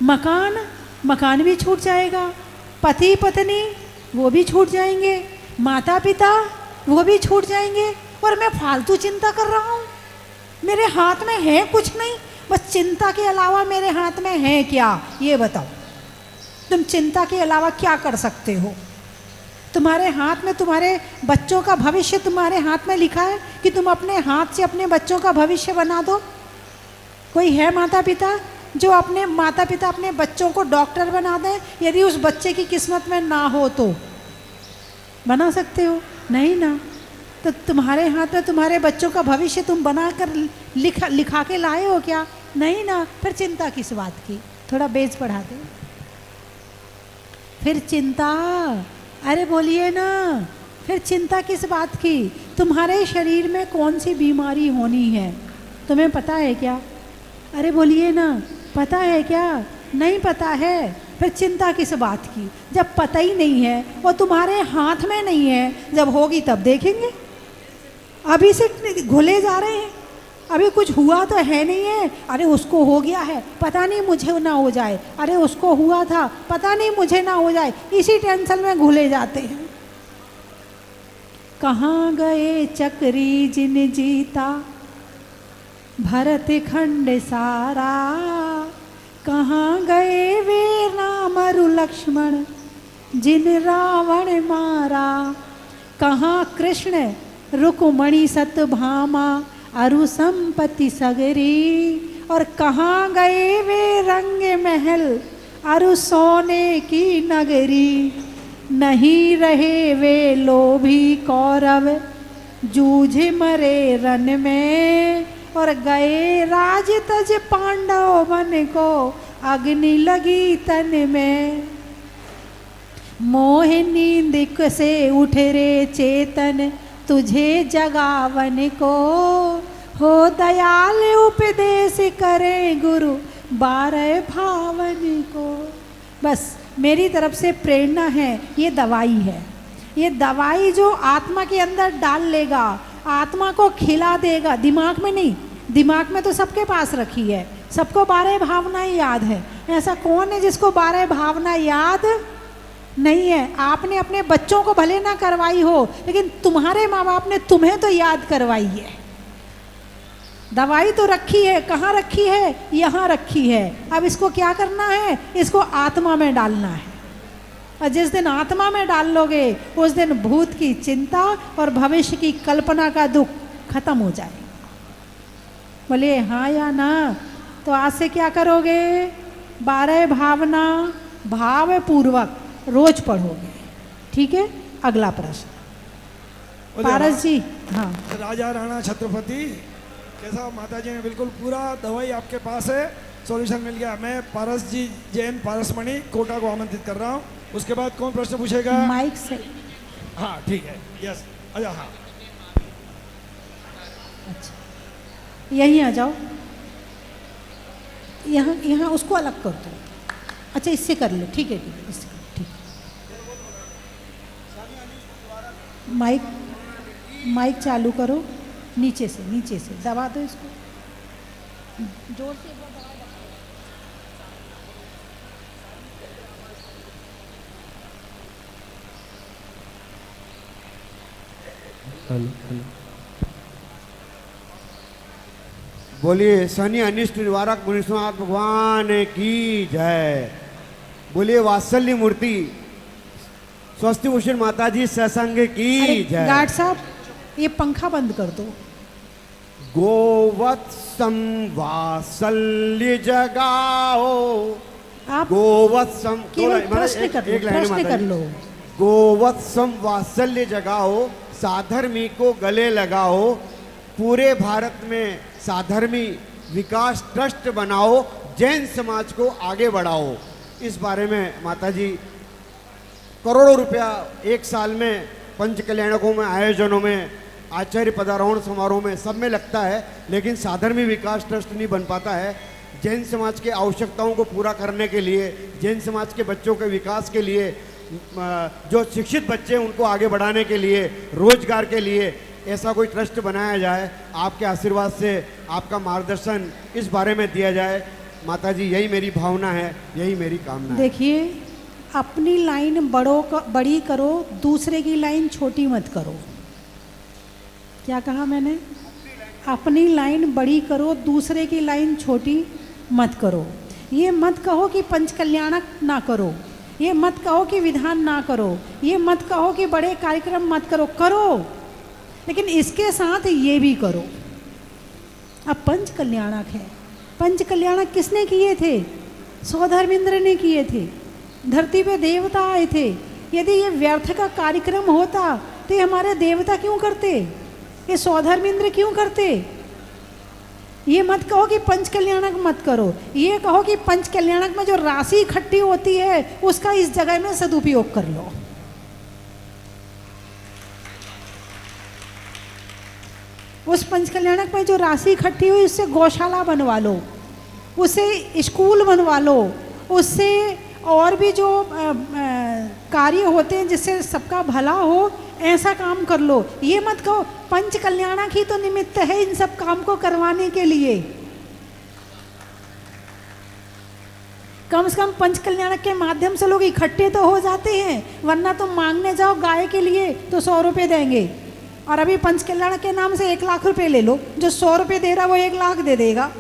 मकान, मकान भी छूट जाएगा, पति पत्नी वो भी छूट जाएंगे, माता पिता वो भी छूट जाएंगे, और मैं फालतू चिंता कर रहा हूँ। मेरे हाथ में है कुछ नहीं, बस चिंता के अलावा मेरे हाथ में है क्या, ये बताओ। तुम चिंता के अलावा क्या कर सकते हो? तुम्हारे हाथ में तुम्हारे बच्चों का भविष्य तुम्हारे हाथ में लिखा है कि तुम अपने हाथ से अपने बच्चों का भविष्य बना दो। कोई है माता पिता जो अपने बच्चों को डॉक्टर बना दें? यदि उस बच्चे की किस्मत में ना हो तो बना सकते हो? नहीं ना। तो तुम्हारे हाथ में तुम्हारे बच्चों का भविष्य तुम बनाकर लिखा के लाए हो क्या? नहीं ना। फिर चिंता किस बात की? थोड़ा बेस बढ़ा दे। फिर चिंता, अरे बोलिए ना, फिर चिंता किस बात की? तुम्हारे शरीर में कौन सी बीमारी होनी है तुम्हें पता है क्या? अरे बोलिए ना, पता है क्या? नहीं पता है। फिर चिंता किस बात की? जब पता ही नहीं है वो तुम्हारे हाथ में नहीं है, जब होगी तब देखेंगे। अभी से घुले जा रहे हैं, अभी कुछ हुआ तो है नहीं है। अरे उसको हो गया है, पता नहीं मुझे ना हो जाए, अरे उसको हुआ था, पता नहीं मुझे ना हो जाए, इसी टेंशन में घुले जाते हैं। कहाँ गए चक्री जिन जीता भरत खंड सारा, कहाँ गए वे राम अरु लक्ष्मण जिन रावण मारा, कहाँ कृष्ण रुक्मणी सतभामा अरु संपत्ति सगरी, और कहाँ गए वे रंग महल अरु सोने की नगरी। नहीं रहे वे लोभी कौरव जूझ मरे रन में, और गए राज तज पांडव मन को अग्नि लगी तन में। मोह नींद से उठ रे चेतन तुझे जगावन को, हो दयाल उपदेश करे गुरु बारह भावन को। बस मेरी तरफ से प्रेरणा है, ये दवाई है। ये दवाई जो आत्मा के अंदर डाल लेगा, आत्मा को खिला देगा, दिमाग में नहीं। दिमाग में तो सबके पास रखी है, सबको 12 भावनाएं याद है। ऐसा कौन है जिसको 12 भावना याद नहीं है? आपने अपने बच्चों को भले ना करवाई हो, लेकिन तुम्हारे माँ बाप ने तुम्हें तो याद करवाई है। दवाई तो रखी है, कहाँ रखी है? यहाँ रखी है। अब इसको क्या करना है? इसको आत्मा में डालना है। और जिस दिन आत्मा में डाल लोगे, उस दिन भूत की चिंता और भविष्य की कल्पना का दुख खत्म हो जाए। बोलिए हाँ या ना? तो आज से क्या करोगे? 12 भावना भाव पूर्वक रोज पढ़ोगे। ठीक है? अगला प्रश्न पारस जी। हाँ, राजा राणा छत्रपति कैसा? माता जी ने बिल्कुल पूरा दवाई आपके पास है, सॉल्यूशन मिल गया। मैं पारस जी जैन पारसमणि कोटा को आमंत्रित कर रहा हूँ। उसके बाद कौन प्रश्न पूछेगा? माइक से। हाँ ठीक है, यस। अच्छा हाँ, अच्छा यहीं आ जाओ। यहाँ यहाँ उसको अलग कर दो। अच्छा इससे कर लो। ठीक है, ठीक है, इससे ठीक। माइक चालू करो, नीचे से दबा दो इसको जोर से। हेलो। बोलिए शनि अनिष्ट निवारक मुनीश्वरनाथ भगवान की जय। बोलिए वात्सल्य मूर्ति स्वस्ति भूषण माता जी सत्संग की जय। गार्ड साहब ये पंखा बंद कर दो। गोवत्सम वात्सल्य जगाओ। आप गोवत्सम केवल प्रश्न कर लो। गोवत्सम वात्सल्य जगाओ, साधर्मी को गले लगाओ, पूरे भारत में साधर्मी विकास ट्रस्ट बनाओ, जैन समाज को आगे बढ़ाओ। इस बारे में माताजी करोड़ों रुपया एक साल में पंच कल्याणकों में, आयोजनों में, आचार्य पदारोहण समारोह में, सब में लगता है, लेकिन साधर्मी विकास ट्रस्ट नहीं बन पाता है। जैन समाज के आवश्यकताओं को पूरा करने के लिए, जैन समाज के बच्चों के विकास के लिए, जो शिक्षित बच्चे हैं उनको आगे बढ़ाने के लिए, रोजगार के लिए ऐसा कोई ट्रस्ट बनाया जाए। आपके आशीर्वाद से, आपका मार्गदर्शन इस बारे में दिया जाए। माता जी यही मेरी भावना है, यही मेरी कामना है। देखिए, अपनी लाइन बड़ी करो, दूसरे की लाइन छोटी मत करो। क्या कहा मैंने? अपनी लाइन बड़ी करो, दूसरे की लाइन छोटी मत करो। ये मत कहो कि पंच कल्याणक ना करो, ये मत कहो कि विधान ना करो, ये मत कहो कि बड़े कार्यक्रम मत करो, करो, लेकिन इसके साथ ये भी करो। अब पंच कल्याणक है, पंच कल्याणक किसने किए थे? सौधर्मेंद्र ने किए थे। धरती पे देवता आए थे। यदि ये व्यर्थ का कार्यक्रम होता तो ये हमारे देवता क्यों करते? ये सौधर्मेंद्र क्यों करते? ये मत कहो कि पंच कल्याणक मत करो, ये कहो कि पंच कल्याणक में जो राशि इकट्ठी होती है उसका इस जगह में सदुपयोग कर लो। उस पंच कल्याणक में जो राशि इकट्ठी हुई उससे गौशाला बनवा लो, उससे स्कूल बनवा लो, उससे और भी जो कार्य होते हैं जिससे सबका भला हो, ऐसा काम कर लो। ये मत कहो पंच कल्याणक ही तो निमित्त है इन सब काम को करवाने के लिए। कम से कम पंच कल्याणक के माध्यम से लोग इकट्ठे तो हो जाते हैं, वरना तुम मांगने जाओ गाय के लिए तो 100 रुपये देंगे, और अभी पंच कल्याणक के नाम से 1 लाख रुपए ले लो। जो 100 रुपये दे रहा वो 1 लाख दे देगा।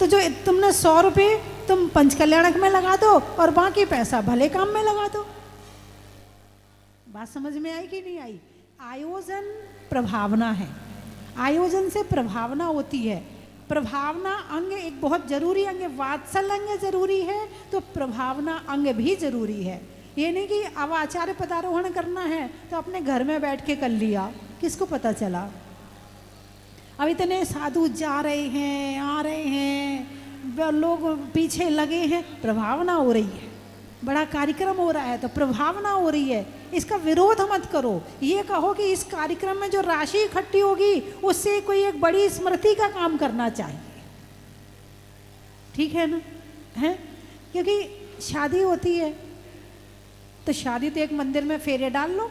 तो जो तुमने 100 रुपये तुम पंच कल्याणक में लगा दो और बाकी पैसा भले काम में लगा दो। बात समझ में आई कि नहीं आई? आयोजन प्रभावना है, आयोजन से प्रभावना होती है। प्रभावना अंग एक बहुत जरूरी अंग है। वात्सल्य अंग जरूरी है तो प्रभावना अंग भी जरूरी है। ये नहीं कि अब आचार्य पदारोहण करना है तो अपने घर में बैठ के कर लिया, किसको पता चला? अब इतने साधु जा रहे हैं, आ रहे हैं, लोग पीछे लगे हैं, प्रभावना हो रही है, बड़ा कार्यक्रम हो रहा है तो प्रभावना हो रही है। इसका विरोध मत करो। ये कहो कि इस कार्यक्रम में जो राशि इकट्ठी होगी उससे कोई एक बड़ी स्मृति का काम करना चाहिए। ठीक है ना? है, क्योंकि शादी होती है तो शादी तो एक मंदिर में फेरे डाल लो,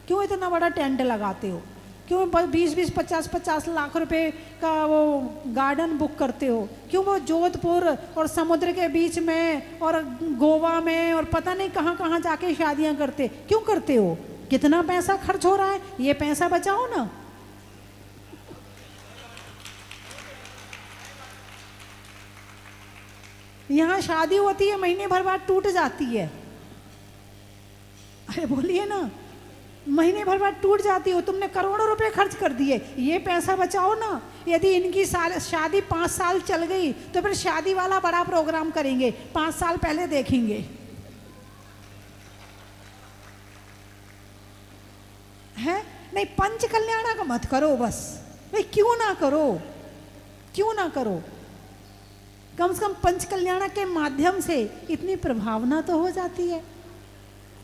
क्यों इतना बड़ा टेंट लगाते हो? क्यों 20-20, 50-50 लाख रुपए का वो गार्डन बुक करते हो? क्यों वो जोधपुर और समुद्र के बीच में और गोवा में और पता नहीं कहाँ कहाँ जाके शादियाँ करते? क्यों करते हो? कितना पैसा खर्च हो रहा है, ये पैसा बचाओ ना। यहाँ शादी होती है, महीने भर बाद टूट जाती है। अरे बोलिए ना, महीने भर बाद टूट जाती हो, तुमने करोड़ों रुपए खर्च कर दिए, ये पैसा बचाओ ना। यदि इनकी शादी 5 साल चल गई तो फिर शादी वाला बड़ा प्रोग्राम करेंगे, 5 साल पहले देखेंगे। है नहीं, पंच कल्याणक मत करो बस। भाई क्यों ना करो, क्यों ना करो? कम से कम पंच कल्याणक के माध्यम से इतनी प्रभावना तो हो जाती है।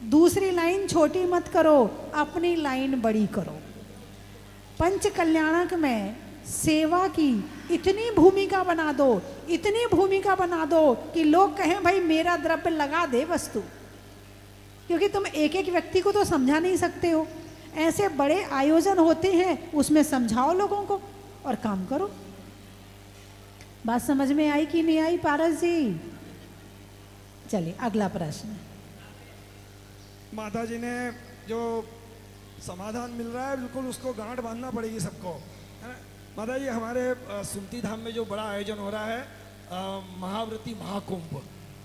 दूसरी लाइन छोटी मत करो, अपनी लाइन बड़ी करो। पंच कल्याणक में सेवा की इतनी भूमिका बना दो, इतनी भूमिका बना दो कि लोग कहें भाई मेरा द्रव्य लगा दे वस्तु। क्योंकि तुम एक एक व्यक्ति को तो समझा नहीं सकते हो। ऐसे बड़े आयोजन होते हैं, उसमें समझाओ लोगों को और काम करो। बात समझ में आई कि नहीं आई पारस जी? चलिए अगला प्रश्न। माता जी ने जो समाधान मिल रहा है बिल्कुल उसको गांठ बांधना पड़ेगी सबको, है ना? माता जी, हमारे सुमती धाम में जो बड़ा आयोजन हो रहा है महाव्रती महाकुंभ,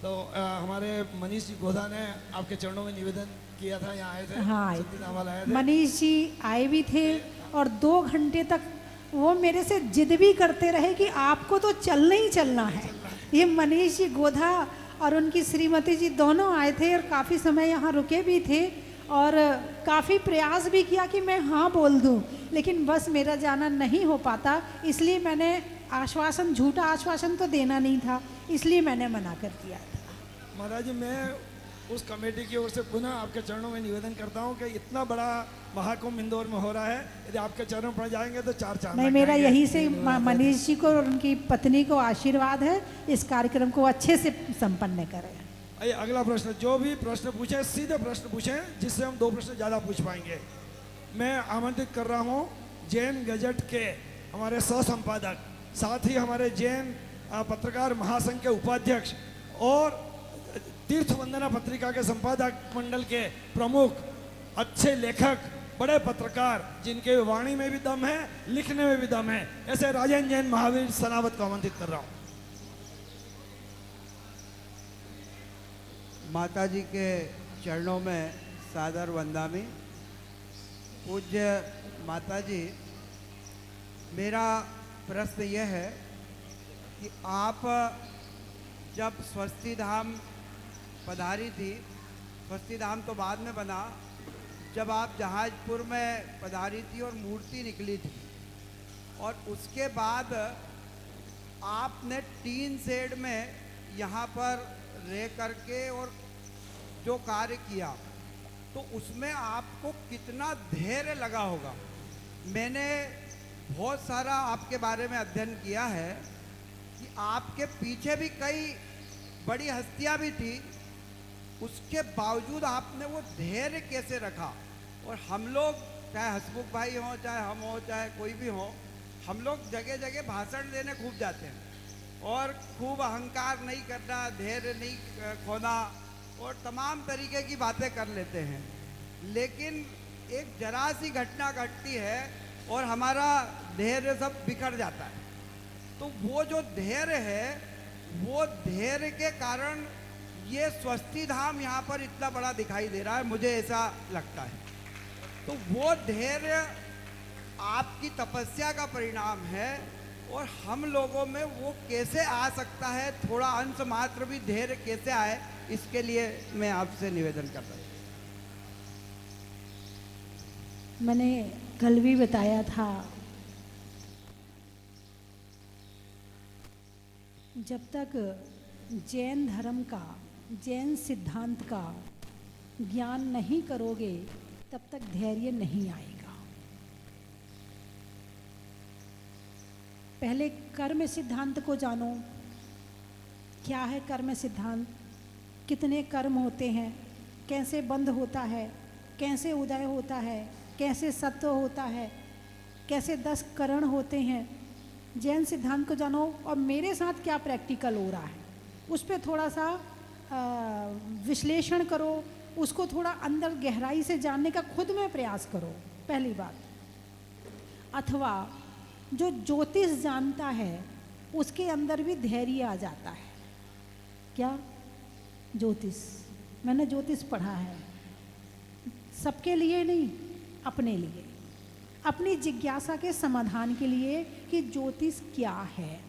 तो हमारे मनीष जी गोधा ने आपके चरणों में निवेदन किया था, यहाँ आए थे। हाँ, सुमती धाम वाले आए थे। मनीष जी आए भी थे और 2 घंटे तक वो मेरे से जिद भी करते रहे कि आपको तो चलना ही चलना है। ये मनीष जी गोधा और उनकी श्रीमती जी दोनों आए थे और काफ़ी समय यहाँ रुके भी थे और काफ़ी प्रयास भी किया कि मैं हाँ बोल दूँ, लेकिन बस मेरा जाना नहीं हो पाता। इसलिए मैंने आश्वासन, झूठा आश्वासन तो देना नहीं था, इसलिए मैंने मना कर दिया था। महाराज जी, मैं उस कमेटी की ओर से पुनः आपके चरणों में निवेदन करता हूँ कि इतना बड़ा महाकुंभ इंदौर में हो रहा है, यदि आपके चरणों पड़ जाएंगे तो 4 चांद नहीं, मेरा यही से मनीष जी को और उनकी पत्नी को आशीर्वाद है, इस कार्यक्रम को अच्छे से संपन्न करें। आइए अगला प्रश्न। जो भी प्रश्न पूछे सीधे प्रश्न पूछें, जिससे हम 2 प्रश्न ज़्यादा पूछ पाएंगे। मैं आमंत्रित कर रहा हूँ जैन गजट के हमारे सह संपादक, साथ ही हमारे जैन पत्रकार महासंघ के उपाध्यक्ष और तीर्थ वंदना पत्रिका के संपादक मंडल के प्रमुख, अच्छे लेखक, बड़े पत्रकार जिनके वाणी में भी दम है, लिखने में भी दम है, ऐसे राजेंद्र जैन महावीर सनावत को आमंत्रित कर रहा हूं। माता जी के चरणों में सादर वंदामी। पूज्य माता जी, मेरा प्रश्न यह है कि आप जब स्वस्ति धाम पधारी थी, स्वस्ति धाम तो बाद में बना, जब आप जहाजपुर में पधारी थी और मूर्ति निकली थी, और उसके बाद आपने टीन शेड में यहाँ पर रह करके और जो कार्य किया, तो उसमें आपको कितना धैर्य लगा होगा। मैंने बहुत सारा आपके बारे में अध्ययन किया है कि आपके पीछे भी कई बड़ी हस्तियां भी थी, उसके बावजूद आपने वो धैर्य कैसे रखा। और हम लोग, चाहे हसमुख भाई हों, चाहे हम हों, चाहे कोई भी हो, हम लोग जगह जगह भाषण देने खूब जाते हैं और खूब अहंकार नहीं करना, धैर्य नहीं खोना और तमाम तरीके की बातें कर लेते हैं, लेकिन एक जरा सी घटना घटती है और हमारा धैर्य सब बिखर जाता है। तो वो जो धैर्य है, वो धैर्य के कारण ये स्वस्ति धाम यहाँ पर इतना बड़ा दिखाई दे रहा है, मुझे ऐसा लगता है। तो वो धैर्य आपकी तपस्या का परिणाम है, और हम लोगों में वो कैसे आ सकता है, थोड़ा अंश मात्र भी धैर्य कैसे आए, इसके लिए मैं आपसे निवेदन करता हूँ। मैंने कल भी बताया था, जब तक जैन धर्म का, जैन सिद्धांत का ज्ञान नहीं करोगे, तब तक धैर्य नहीं आएगा। पहले कर्म सिद्धांत को जानो। क्या है कर्म सिद्धांत? कितने कर्म होते हैं, कैसे बंध होता है, कैसे उदय होता है, कैसे सत्व होता है, कैसे 10 करण होते हैं। जैन सिद्धांत को जानो, और मेरे साथ क्या प्रैक्टिकल हो रहा है उस पर थोड़ा सा विश्लेषण करो, उसको थोड़ा अंदर गहराई से जानने का खुद में प्रयास करो, पहली बात। अथवा जो ज्योतिष जानता है उसके अंदर भी धैर्य आ जाता है। क्या? ज्योतिष। मैंने ज्योतिष पढ़ा है, सबके लिए नहीं, अपने लिए, अपनी जिज्ञासा के समाधान के लिए कि ज्योतिष क्या है।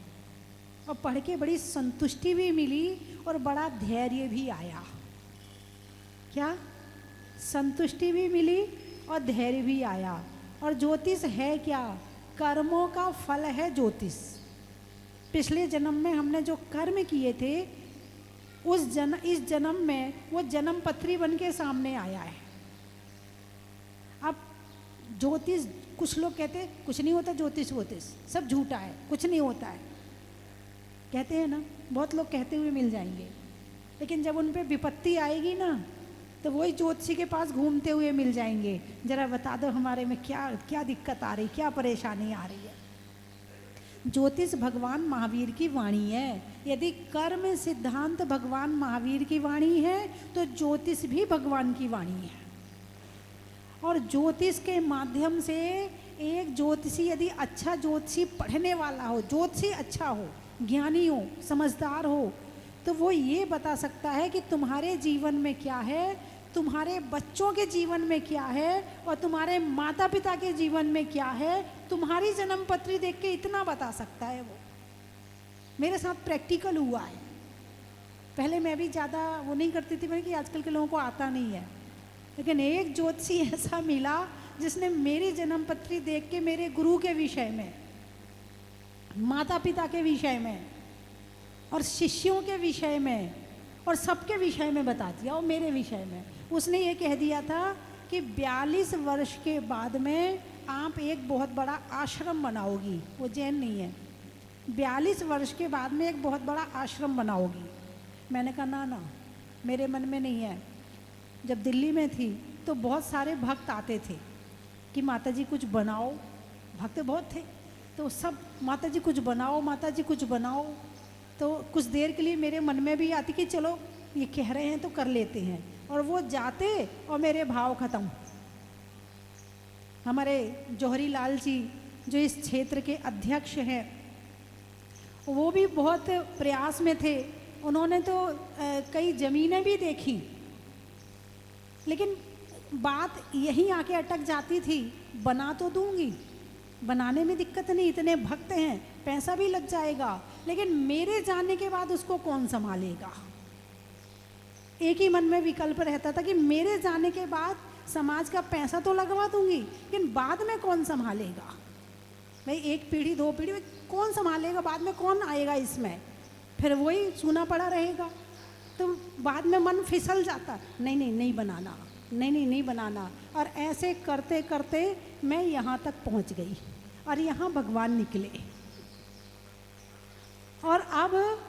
और पढ़ के बड़ी संतुष्टि भी मिली और बड़ा धैर्य भी आया। क्या? संतुष्टि भी मिली और धैर्य भी आया। और ज्योतिष है क्या? कर्मों का फल है ज्योतिष। पिछले जन्म में हमने जो कर्म किए थे, इस जन्म में वो जन्म पत्री बन के सामने आया है। अब ज्योतिष, कुछ लोग कहते हैं कुछ नहीं होता, ज्योतिष वोतिष सब झूठा है, कुछ नहीं होता है, कहते हैं ना, बहुत लोग कहते हुए मिल जाएंगे। लेकिन जब उन पे विपत्ति आएगी ना, तो वही ज्योतिषी के पास घूमते हुए मिल जाएंगे, जरा बता दो हमारे में क्या क्या दिक्कत आ रही, क्या परेशानी आ रही है। ज्योतिष भगवान महावीर की वाणी है। यदि कर्म सिद्धांत भगवान महावीर की वाणी है, तो ज्योतिष भी भगवान की वाणी है। और ज्योतिष के माध्यम से एक ज्योतिषी, यदि अच्छा ज्योतिषी पढ़ने वाला हो, ज्योतिषी अच्छा हो, ज्ञानी हो, समझदार हो, तो वो ये बता सकता है कि तुम्हारे जीवन में क्या है, तुम्हारे बच्चों के जीवन में क्या है, और तुम्हारे माता पिता के जीवन में क्या है। तुम्हारी जन्म पत्री देख के इतना बता सकता है वो। मेरे साथ प्रैक्टिकल हुआ है। पहले मैं भी ज़्यादा वो नहीं करती थी, मैंने कि आजकल के लोगों को आता नहीं है, लेकिन एक ज्योतिषी ऐसा मिला जिसने मेरी जन्म पत्री देख के मेरे गुरु के विषय में, माता पिता के विषय में, और शिष्यों के विषय में, और सबके विषय में बता दिया। और मेरे विषय में उसने ये कह दिया था कि 42 वर्ष के बाद में आप एक बहुत बड़ा आश्रम बनाओगी। वो जैन नहीं है। 42 वर्ष के बाद में एक बहुत बड़ा आश्रम बनाओगी। मैंने कहा ना ना, मेरे मन में नहीं है। जब दिल्ली में थी तो बहुत सारे भक्त आते थे कि माता जी कुछ बनाओ, भक्त बहुत थे, तो सब माता जी कुछ बनाओ, माता जी कुछ बनाओ। तो कुछ देर के लिए मेरे मन में भी आती कि चलो ये कह रहे हैं तो कर लेते हैं, और वो जाते और मेरे भाव खत्म। हमारे जौहरी लाल जी जो इस क्षेत्र के अध्यक्ष हैं, वो भी बहुत प्रयास में थे। उन्होंने तो कई ज़मीनें भी देखी, लेकिन बात यहीं आके अटक जाती थी, बना तो दूंगी, बनाने में दिक्कत नहीं, इतने भक्त हैं, पैसा भी लग जाएगा, लेकिन मेरे जाने के बाद उसको कौन संभालेगा। एक ही मन में विकल्प रहता था कि मेरे जाने के बाद समाज का पैसा तो लगवा दूंगी, लेकिन बाद में कौन संभालेगा। भाई एक पीढ़ी दो पीढ़ी में कौन संभालेगा, बाद में कौन आएगा इसमें, फिर वही सूना पड़ा रहेगा। तो बाद में मन फिसल जाता, नहीं नहीं नहीं बनाना, नहीं नहीं नहीं बनाना। और ऐसे करते करते मैं यहाँ तक पहुँच गई, और यहाँ भगवान निकले। और अब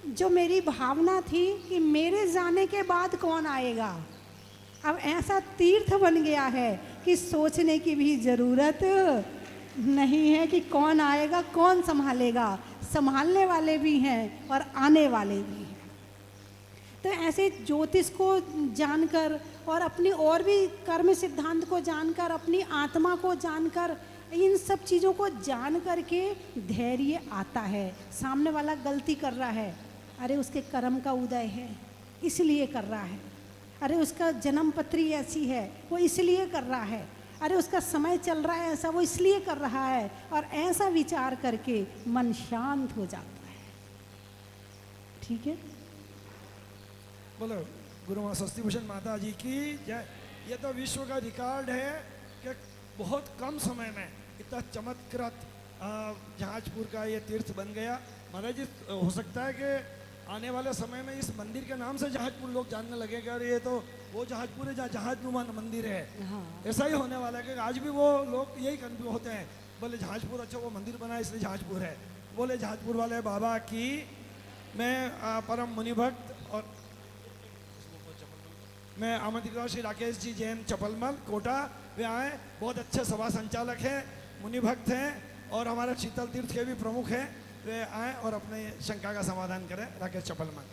जो मेरी भावना थी कि मेरे जाने के बाद कौन आएगा, अब ऐसा तीर्थ बन गया है कि सोचने की भी ज़रूरत नहीं है कि कौन आएगा, कौन संभालेगा। संभालने वाले भी हैं और आने वाले भी हैं। तो ऐसे ज्योतिष को जानकर और अपनी और भी कर्म सिद्धांत को जानकर, अपनी आत्मा को जानकर, इन सब चीज़ों को जान करके धैर्य आता है। सामने वाला गलती कर रहा है, अरे उसके कर्म का उदय है इसलिए कर रहा है, अरे उसका जन्म पत्री ऐसी है वो इसलिए कर रहा है, अरे उसका समय चल रहा है ऐसा वो इसलिए कर रहा है। और ऐसा विचार करके मन शांत हो जाता है। ठीक है, बोलो गुरु माँ स्वस्ति भूषण माता जी की जय। ये तो विश्व का रिकॉर्ड है कि बहुत कम समय में इतना चमत्कृत जहाजपुर का ये तीर्थ बन गया। महाराज जी, हो सकता है कि आने वाले समय में इस मंदिर के नाम से जहाजपुर लोग जानने लगेगा, अरे ये तो वो जहाजपुर है जहाँ जहाजनुमा मंदिर है। हाँ। ऐसा ही होने वाला है कि आज भी वो लोग यही कंफ्यूज होते हैं, बोले जहाजपुर, अच्छा वो मंदिर बना इसलिए जहाजपुर है। बोले जहाजपुर वाले बाबा की मैं परम मुनि भक्त और मैं आमंत्रित हूँ श्री राकेश जी जैन चपलमल कोटा, वे आए, बहुत अच्छे सभा संचालक हैं, मुनि भक्त हैं और हमारे शीतल तीर्थ के भी प्रमुख हैं। वे आए और अपने शंका का समाधान करें। राकेश चपलमल।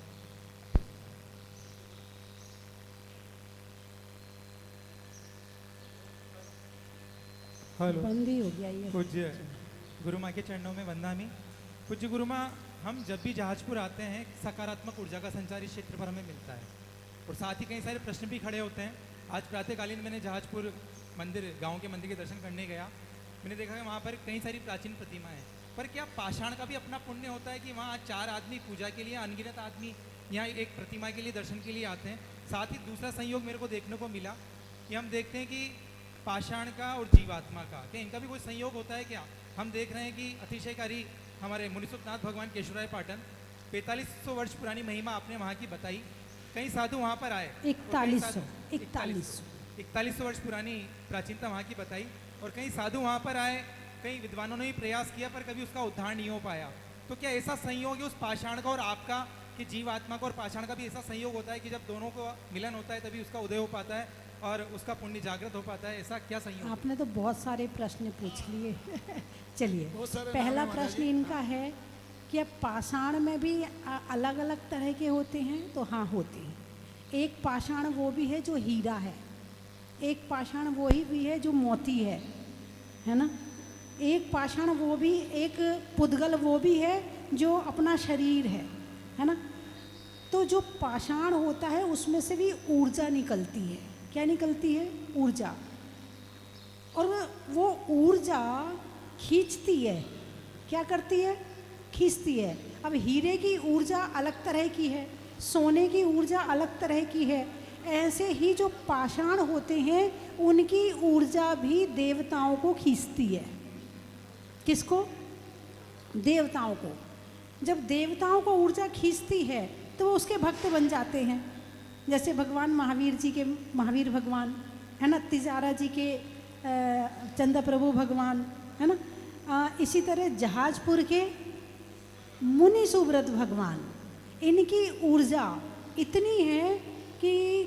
हेलो, बंद ही हो गया ये। पूज्य गुरु माँ के चरणों में वंदनामी। पूज्य गुरु माँ, हम जब भी जहाजपुर आते हैं सकारात्मक ऊर्जा का संचार इस क्षेत्र पर हमें मिलता है, और साथ ही कई सारे प्रश्न भी खड़े होते हैं। आज प्रातःकालीन मैंने जहाजपुर मंदिर, गांव के मंदिर के दर्शन करने गया। मैंने देखा कि वहाँ पर कई सारी प्राचीन प्रतिमाएं हैं, पर क्या पाषाण का भी अपना पुण्य होता है कि वहाँ 4 आदमी पूजा के लिए, अनगिनत आदमी यहाँ एक प्रतिमा के लिए दर्शन के लिए आते हैं। साथ ही दूसरा संयोग मेरे को देखने को मिला कि हम देखते हैं कि पाषाण का और जीवात्मा का, क्या इनका भी कोई संयोग होता है क्या? हम देख रहे हैं कि अतिशयकारी हमारे मुनिसुखनाथ भगवान केशवराय पाटन 4500 वर्ष पुरानी महिमा आपने वहाँ की बताई। कई साधु वहाँ पर आए, 4100 वर्ष पुरानी प्राचीनता वहाँ की बताई, और कई साधु वहाँ पर आए, कई विद्वानों ने भी प्रयास किया पर कभी उसका उद्धार नहीं हो पाया। तो क्या ऐसा संयोग है उस पाषाण का और आपका कि जीवात्मा का और पाषाण का भी ऐसा संयोग होता है कि जब दोनों को मिलन होता है तभी उसका उदय हो पाता है और उसका पुण्य जागृत हो पाता है? ऐसा क्या संयोग? आपने तो बहुत सारे प्रश्न पूछ लिए। चलिए, बहुत सारे पहला नाम है प्रश्न महाराज जी। इनका है कि अब पाषाण में भी अलग अलग तरह के होते हैं। तो हाँ, होते हैं। एक पाषाण वो भी है जो हीरा है, एक पाषाण वो ही भी है जो मोती है ना। एक पाषाण वो भी, एक पुद्गल वो भी है जो अपना शरीर है ना। तो जो पाषाण होता है उसमें से भी ऊर्जा निकलती है। क्या निकलती है? ऊर्जा। और वो ऊर्जा खींचती है। क्या करती है? खींचती है। अब हीरे की ऊर्जा अलग तरह की है, सोने की ऊर्जा अलग तरह की है। ऐसे ही जो पाषाण होते हैं उनकी ऊर्जा भी देवताओं को खींचती है। किसको? देवताओं को। जब देवताओं को ऊर्जा खींचती है तो वो उसके भक्त बन जाते हैं। जैसे भगवान महावीर जी के महावीर भगवान है ना, तिजारा जी के चंदा प्रभु भगवान है ना। इसी तरह जहाजपुर के मुनि सुब्रत भगवान, इनकी ऊर्जा इतनी है कि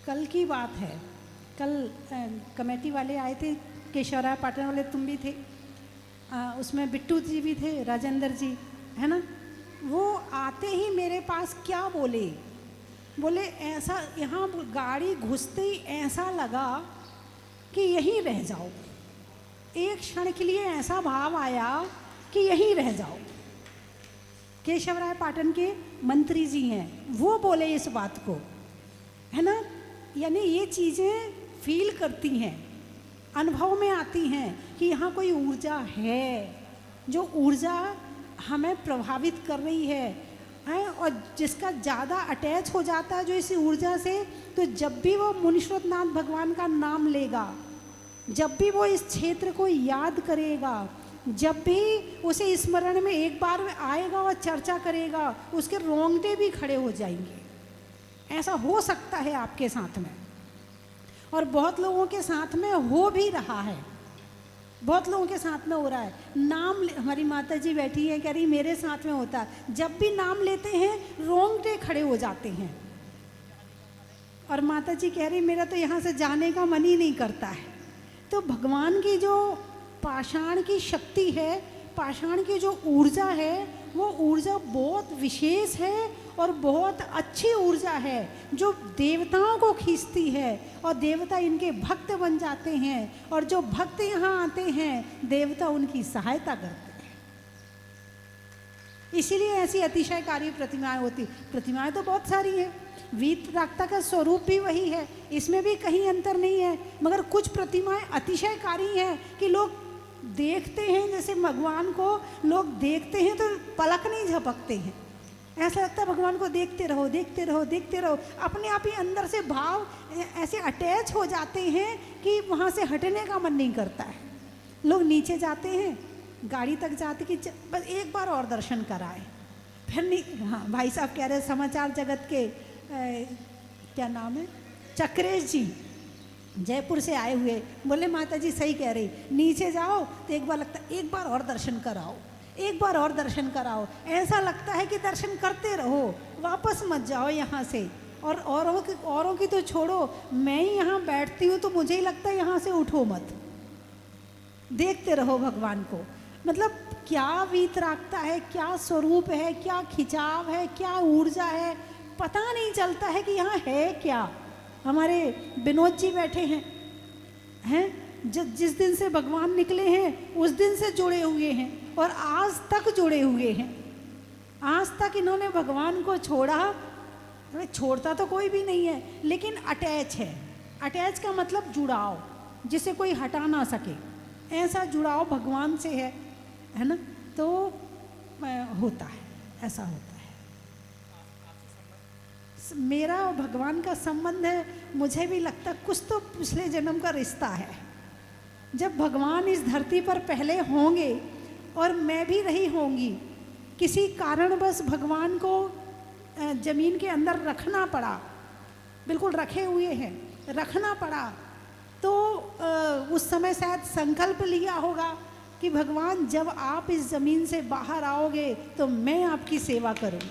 कल की बात है, कल कमेटी वाले आए थे, केशवराय पाटन वाले, तुम भी थे, उसमें बिट्टू जी भी थे, राजेंद्र जी है ना। वो आते ही मेरे पास क्या बोले, बोले ऐसा, यहाँ गाड़ी घुसते ही ऐसा लगा कि यहीं रह जाओ। एक क्षण के लिए ऐसा भाव आया कि यहीं रह जाओ। केशवराय पाटन के मंत्री जी हैं, वो बोले इस बात को, है ना। यानी ये चीज़ें फील करती हैं, अनुभव में आती हैं कि यहाँ कोई ऊर्जा है, जो ऊर्जा हमें प्रभावित कर रही है, और जिसका ज़्यादा अटैच हो जाता है जो इस ऊर्जा से, तो जब भी वो मुनीश्वरनाथ भगवान का नाम लेगा, जब भी वो इस क्षेत्र को याद करेगा, जब भी उसे स्मरण में एक बार आएगा और चर्चा करेगा, उसके रोंगटे भी खड़े हो जाएंगे। ऐसा हो सकता है आपके साथ में, और बहुत लोगों के साथ में हो भी रहा है, बहुत लोगों के साथ में हो रहा है। नाम हमारी माता जी बैठी है, कह रही मेरे साथ में होता है, जब भी नाम लेते हैं रोंगटे खड़े हो जाते हैं। और माता जी कह रही मेरा तो यहाँ से जाने का मन ही नहीं करता है। तो भगवान की जो पाषाण की शक्ति है, पाषाण की जो ऊर्जा है, वो ऊर्जा बहुत विशेष है और बहुत अच्छी ऊर्जा है, जो देवताओं को खींचती है, और देवता इनके भक्त बन जाते हैं, और जो भक्त यहाँ आते हैं देवता उनकी सहायता करते हैं। इसीलिए ऐसी अतिशयकारी प्रतिमाएं होती। प्रतिमाएं तो बहुत सारी हैं, वीतरागता का स्वरूप भी वही है, इसमें भी कहीं अंतर नहीं है, मगर कुछ प्रतिमाएं अतिशयकारी हैं कि लोग देखते हैं, जैसे भगवान को लोग देखते हैं तो पलक नहीं झपकते हैं, ऐसा लगता है भगवान को देखते रहो देखते रहो देखते रहो, अपने आप ही अंदर से भाव ऐसे अटैच हो जाते हैं कि वहाँ से हटने का मन नहीं करता है। लोग नीचे जाते हैं, गाड़ी तक जाते कि बस एक बार और दर्शन कराए, फिर नहीं। हाँ, भाई साहब कह रहे समाचार जगत के क्या नाम है, चक्रेश जी, जयपुर से आए हुए, बोले माता जी सही कह रही, नीचे जाओ तो एक बार लगता है एक बार और दर्शन कराओ, एक बार और दर्शन कराओ, ऐसा लगता है कि दर्शन करते रहो, वापस मत जाओ यहाँ से। और औरों की तो छोड़ो, मैं ही यहाँ बैठती हूँ तो मुझे ही लगता है यहाँ से उठो मत, देखते रहो भगवान को। मतलब क्या वीतरागता है, क्या स्वरूप है, क्या खिंचाव है, क्या ऊर्जा है, पता नहीं चलता है कि यहाँ है क्या। हमारे विनोद जी बैठे हैं, जिस दिन से भगवान निकले हैं उस दिन से जुड़े हुए हैं, और आज तक जुड़े हुए हैं। आज तक इन्होंने भगवान को छोड़ा, छोड़ता तो कोई भी नहीं है, लेकिन अटैच है। अटैच का मतलब जुड़ाव, जिसे कोई हटा ना सके, ऐसा जुड़ाव भगवान से है ना। तो होता है, ऐसा होता है। मेरा भगवान का संबंध है, मुझे भी लगता कुछ तो पिछले जन्म का रिश्ता है। जब भगवान इस धरती पर पहले होंगे और मैं भी रही होंगी, किसी कारणवश भगवान को ज़मीन के अंदर रखना पड़ा, बिल्कुल रखे हुए हैं, रखना पड़ा, तो उस समय शायद संकल्प लिया होगा कि भगवान जब आप इस ज़मीन से बाहर आओगे तो मैं आपकी सेवा करूँगी।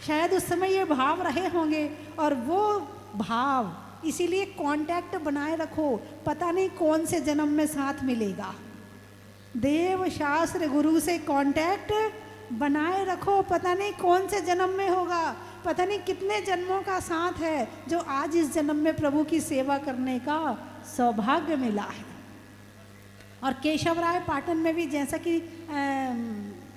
शायद उस समय ये भाव रहे होंगे, और वो भाव, इसीलिए कांटेक्ट बनाए रखो, पता नहीं कौन से जन्म में साथ मिलेगा। देव शास्त्र गुरु से कांटेक्ट बनाए रखो, पता नहीं कौन से जन्म में होगा, पता नहीं कितने जन्मों का साथ है, जो आज इस जन्म में प्रभु की सेवा करने का सौभाग्य मिला है। और केशवराय पाटन में भी, जैसा कि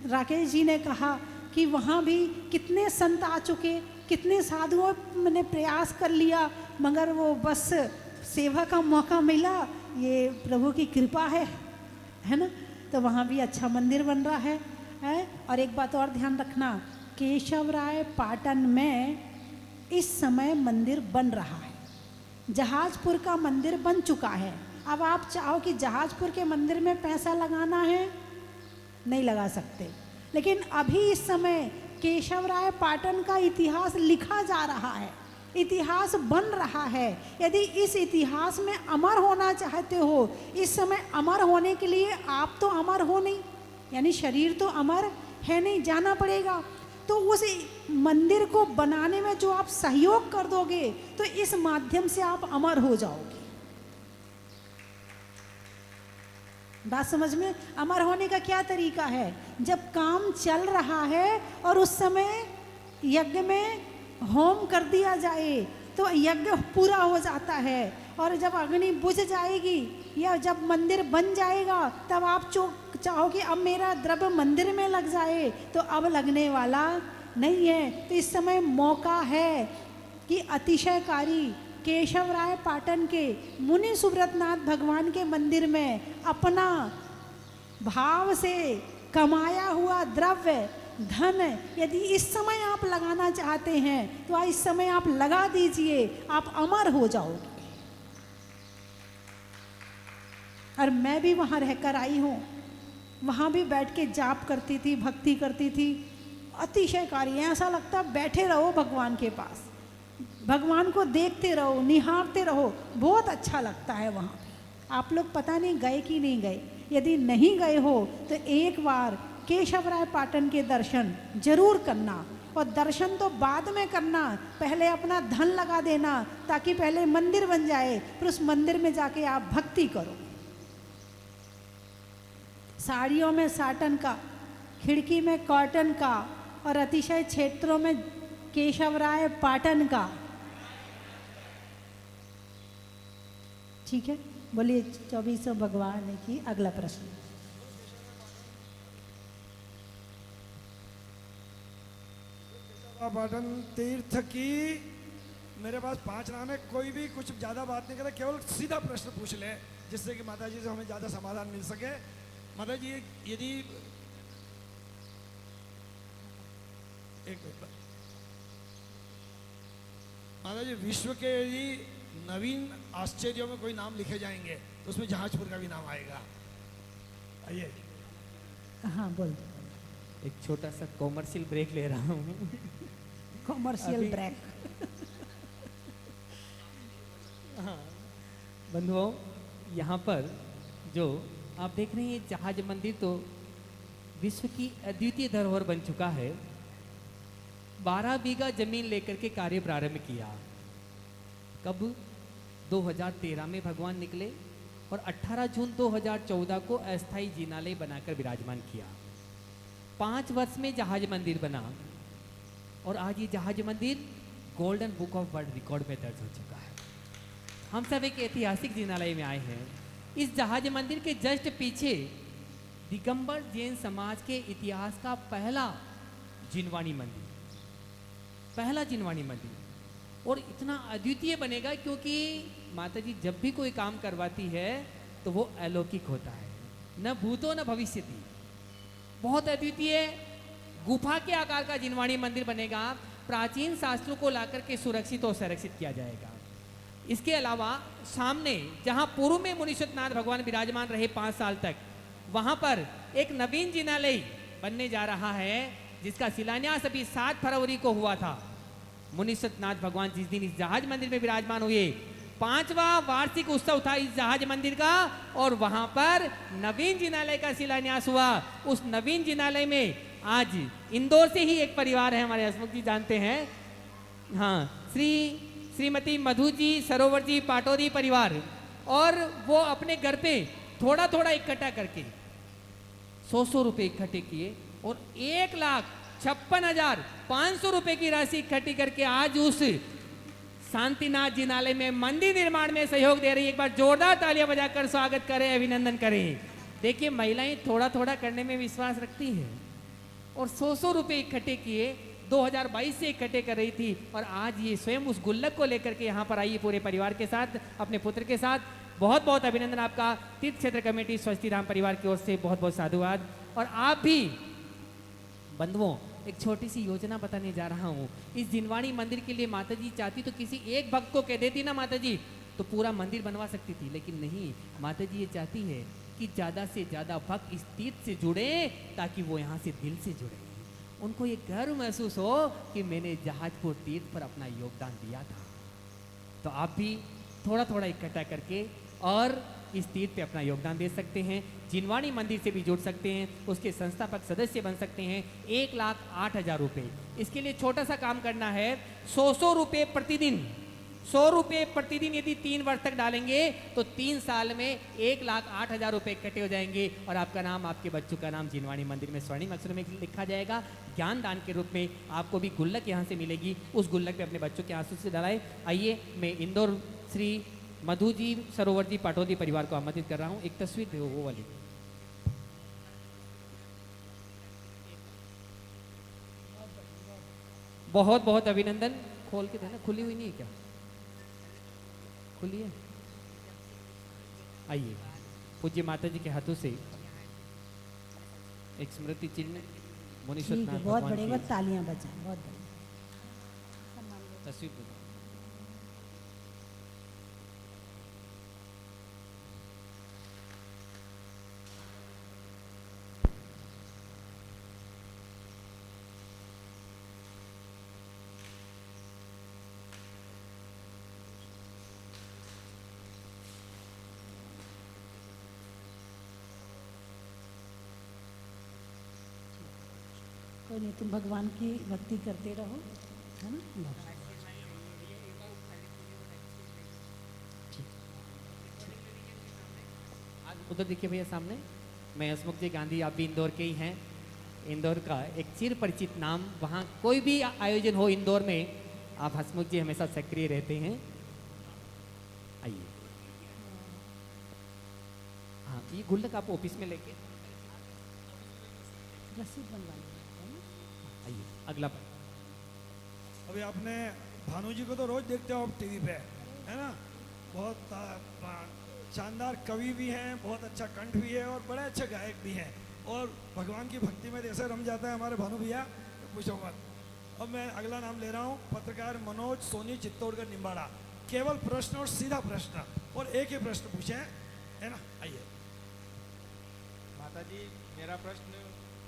राकेश जी ने कहा कि वहाँ भी कितने संत आ चुके, कितने साधुओं ने प्रयास कर लिया, मगर वो बस सेवा का मौका मिला, ये प्रभु की कृपा है ना। तो वहाँ भी अच्छा मंदिर बन रहा है। और एक बात और ध्यान रखना, केशवराय पाटन में इस समय मंदिर बन रहा है। जहाजपुर का मंदिर बन चुका है। अब आप चाहो कि जहाजपुर के मंदिर में पैसा लगाना है, नहीं लगा सकते, लेकिन अभी इस समय केशवराय पाटन का इतिहास लिखा जा रहा है, इतिहास बन रहा है। यदि इस इतिहास में अमर होना चाहते हो, इस समय अमर होने के लिए आप तो अमर हो नहीं, यानी शरीर तो अमर है नहीं, जाना पड़ेगा। तो उस मंदिर को बनाने में जो आप सहयोग कर दोगे, तो इस माध्यम से आप अमर हो जाओगे। बात समझ में? अमर होने का क्या तरीका है? जब काम चल रहा है और उस समय यज्ञ में होम कर दिया जाए तो यज्ञ पूरा हो जाता है, और जब अग्नि बुझ जाएगी या जब मंदिर बन जाएगा तब आप चाहो कि अब मेरा द्रव्य मंदिर में लग जाए, तो अब लगने वाला नहीं है। तो इस समय मौका है कि अतिशयकारी केशव राय पाटन के मुनि सुब्रतनाथ भगवान के मंदिर में अपना भाव से कमाया हुआ द्रव्य धन यदि इस समय आप लगाना चाहते हैं तो इस समय आप लगा दीजिए, आप अमर हो जाओगे। और मैं भी वहाँ रहकर आई हूँ, वहाँ भी बैठ के जाप करती थी, भक्ति करती थी, अतिशयकारी। ऐसा लगता बैठे रहो भगवान के पास, भगवान को देखते रहो, निहारते रहो, बहुत अच्छा लगता है वहाँ पे। आप लोग पता नहीं गए कि नहीं गए, यदि नहीं गए हो तो एक बार केशव राय पाटन के दर्शन जरूर करना, और दर्शन तो बाद में करना, पहले अपना धन लगा देना ताकि पहले मंदिर बन जाए, फिर उस मंदिर में जाके आप भक्ति करो। साड़ियों में साटन का, खिड़की में कॉटन का, और अतिशय क्षेत्रों में केशव राय पाटन का। ठीक है, बोलिए 24 भगवान की। अगला प्रश्न। पाटन तीर्थ की मेरे पास 5 नाम है, कोई भी कुछ ज़्यादा बात नहीं करे, केवल सीधा प्रश्न पूछ ले जिससे कि माता जी से हमें ज़्यादा समाधान मिल सके। माता जी यदि एक मिनट, माता जी विश्व के यदि नवीन आश्चर्यों में कोई नाम लिखे जाएंगे तो उसमें जहाजपुर का भी नाम आएगा। आइए। हाँ बोल। एक छोटा सा कॉमर्शियल ब्रेक ले रहा हूँ। Commercial break. हाँ बंधुओं, यहाँ पर जो आप देख रहे हैं जहाज मंदिर तो विश्व की अद्वितीय धरोहर बन चुका है। 12 बीघा जमीन लेकर के कार्य प्रारंभ किया। कब? 2013 में भगवान निकले और 18 जून 2014 को अस्थायी जिनालय बनाकर विराजमान किया। 5 वर्ष में जहाज मंदिर बना और आज ये जहाज मंदिर golden book of world record में दर्ज हो चुका है। हम सब एक ऐतिहासिक जिनालय में आए हैं। इस जहाज मंदिर के जस्ट पीछे दिगंबर जैन समाज के इतिहास का पहला जिनवाणी मंदिर, पहला जिनवाणी मंदिर, और इतना अद्वितीय बनेगा क्योंकि माता जी जब भी कोई काम करवाती है तो वो अलौकिक होता है, न भूतो न भविष्यति। बहुत अद्वितीय गुफा के आकार का जिनवाणी मंदिर बनेगा। प्राचीन शास्त्रों को लाकर के सुरक्षित और संरक्षित किया जाएगा। इसके अलावा सामने जहां पूर्व में मुनीश्वरनाथ भगवान विराजमान रहे 5 साल तक, वहां पर एक नवीन जिनालय बनने जा रहा है जिसका शिलान्यास अभी 7 फरवरी को हुआ था। मुनीश्वरनाथ भगवान जिस दिन इस जहाज मंदिर में विराजमान हुए, 5वां वार्षिक उत्सव था इस जहाज मंदिर का, और वहां पर नवीन जिनालय का शिलान्यास हुआ। उस नवीन जिनालय में आज इंदौर से ही एक परिवार है, हमारे हसमुख जी जानते हैं, हाँ, श्रीमती मधु जी सरोवर जी पाटोदी परिवार, और वो अपने घर पे थोड़ा थोड़ा इकट्ठा करके 100 रुपए इकट्ठे किए और 1,56,500 रुपए की राशि इकट्ठी करके आज उस शांतिनाथ जिनालय में मंदिर निर्माण में सहयोग दे रही है। एक बार जोरदार तालियां बजाकर स्वागत करें, अभिनंदन करें। देखिए महिलाएं थोड़ा थोड़ा करने में विश्वास रखती हैं और 100 रुपए इकट्ठे किए, 2022 से इकट्ठे कर रही थी, और आज ये स्वयं उस गुल्लक को लेकर के यहाँ पर आई है पूरे परिवार के साथ, अपने पुत्र के साथ। बहुत बहुत अभिनंदन आपका। तीर्थ क्षेत्र कमेटी स्वस्ति राम परिवार की ओर से बहुत बहुत साधुवाद। और आप भी बंधुओं, एक छोटी सी योजना बताने जा रहा हूँ। इस जिनवाणी मंदिर के लिए माता जी चाहती तो किसी एक भक्त को कह देती ना माता जी, तो पूरा मंदिर बनवा सकती थी, लेकिन नहीं, माता जी ये चाहती है कि ज़्यादा से ज़्यादा भक्त इस तीर्थ से जुड़े ताकि वो यहाँ से दिल से जुड़े, उनको ये गर्व महसूस हो कि मैंने जहाजपुर तीर्थ पर अपना योगदान दिया था। तो आप भी थोड़ा थोड़ा इकट्ठा करके और इस तीर्थ पे अपना योगदान दे सकते हैं। जिनवाणी मंदिर से भी जुड़ सकते हैं, उसके संस्थापक सदस्य बन सकते हैं। 1,08,000 रुपये। इसके लिए छोटा सा काम करना है, 100 रुपये प्रतिदिन, 100 रुपये प्रतिदिन यदि 3 वर्ष तक डालेंगे तो 3 साल में 1,08,000 रुपये इकट्ठे हो जाएंगे और आपका नाम, आपके बच्चों का नाम जिनवाणी मंदिर में स्वर्णिम अक्षरों में लिखा जाएगा। ज्ञान दान के रूप में आपको भी गुल्लक यहाँ से मिलेगी, उस गुल्लक पे अपने बच्चों के आंसू से डलाए। आइए मैं इंदौर श्री मधु जी सरोवर जी पाटौदी परिवार को आमंत्रित कर रहा हूँ। एक तस्वीर दे वो वाली। बहुत बहुत अभिनंदन। खोल के देना, खुली हुई नहीं है क्या? खुली है। आइए पूज्य माता जी के हाथों से एक स्मृति चिन्ह मुनीश्वर ठीक है, नाथ बहुत भगवान बड़े की बहुत तालियां बजाएं, बहुत बड़े। तस्वीर दो। कोई नहीं, तुम भगवान की भक्ति करते रहो, है ना। उधर देखिए भैया सामने। मैं हसमुख जी गांधी, आप भी इंदौर के ही हैं। इंदौर का एक चिर परिचित नाम, वहाँ कोई भी आयोजन हो इंदौर में, आप हसमुख जी हमेशा सक्रिय रहते हैं। आइए। हाँ, ये गुल्लक आप ऑफिस में लेके रसीद बनवा लो, है ना। आइए। अगला अभी आपने भानु जी को तो रोज देखते हो आप टीवी पे, है ना। बहुत शानदार कवि भी हैं, बहुत अच्छा कंठ भी है और बड़े अच्छे गायक भी हैं, और भगवान की भक्ति में जैसे रम जाता है हमारे भानु भैया, तो पूछो मत। अब मैं अगला नाम ले रहा हूँ, पत्रकार मनोज सोनी चित्तौड़गढ़ निम्बाड़ा। केवल प्रश्न और सीधा प्रश्न, और एक ही प्रश्न पूछे, है ना। आइए। माता जी, मेरा प्रश्न